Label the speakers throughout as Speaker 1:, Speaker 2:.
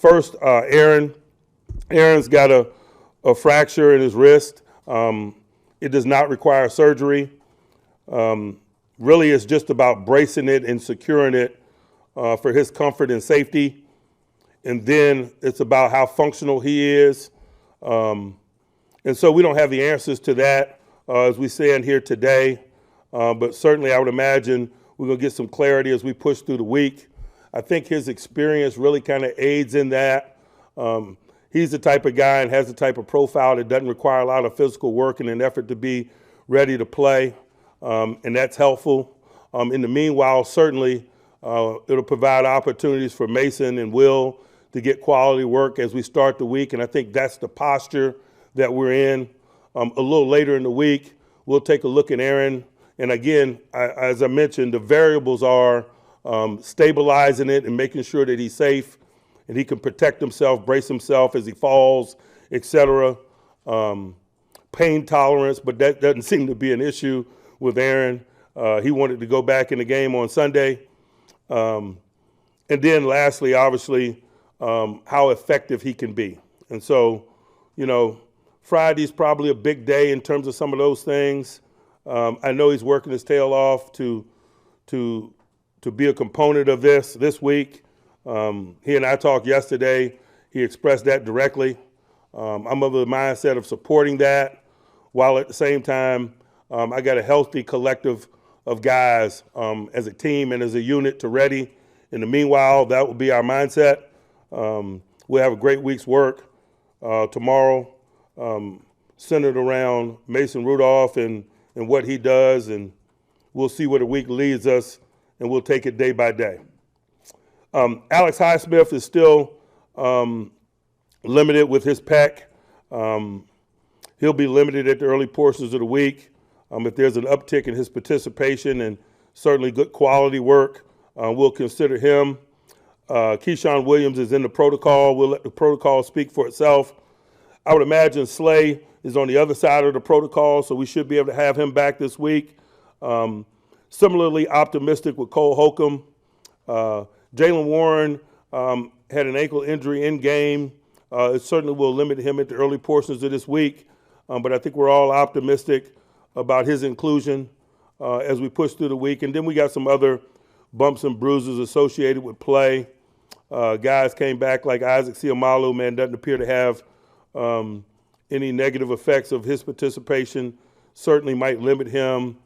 Speaker 1: First, Aaron's got a fracture in his wrist. It does not require surgery. Really, it's just about bracing it and securing it for his comfort and safety. And then it's about how functional he is. And so we don't have the answers to that as we stand here today. But certainly I would imagine we're going to get some clarity as we push through the week. I think his experience really kind of aids in that. He's the type of guy and has the type of profile that doesn't require a lot of physical work in an effort to be ready to play, and that's helpful. In the meanwhile, certainly it'll provide opportunities for Mason and Will to get quality work as we start the week, and I think that's the posture that we're in. A little later in the week, we'll take a look at Aaron, and again, as I mentioned, the variables are stabilizing it and making sure that he's safe and he can protect himself, brace himself as he falls, et cetera. Pain tolerance, but that doesn't seem to be an issue with Aaron. He wanted to go back in the game on Sunday. And then lastly, obviously, how effective he can be. And so, Friday's probably a big day in terms of some of those things. I know he's working his tail off to be a component of this week. He and I talked yesterday. He expressed that directly. I'm of the mindset of supporting that, while at the same time, I got a healthy collective of guys as a team and as a unit to ready. In the meanwhile, that will be our mindset. We'll have a great week's work tomorrow, centered around Mason Rudolph and what he does, and we'll see where the week leads us, and we'll take it day by day. Alex Highsmith is still limited with his pec. He'll be limited at the early portions of the week. If there's an uptick in his participation and certainly good quality work, we'll consider him. Keyshawn Williams is in the protocol. We'll let the protocol speak for itself. I would imagine Slay is on the other side of the protocol, so we should be able to have him back this week. Similarly optimistic with Cole Holcomb. Jaylen Warren had an ankle injury in game. It certainly will limit him at the early portions of this week, but I think we're all optimistic about his inclusion as we push through the week. And then we got some other bumps and bruises associated with play. Guys came back like Isaac Siamalu, man, doesn't appear to have any negative effects of his participation. Certainly might limit him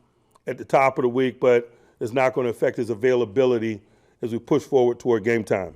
Speaker 1: at the top of the week, but it's not going to affect his availability as we push forward toward game time.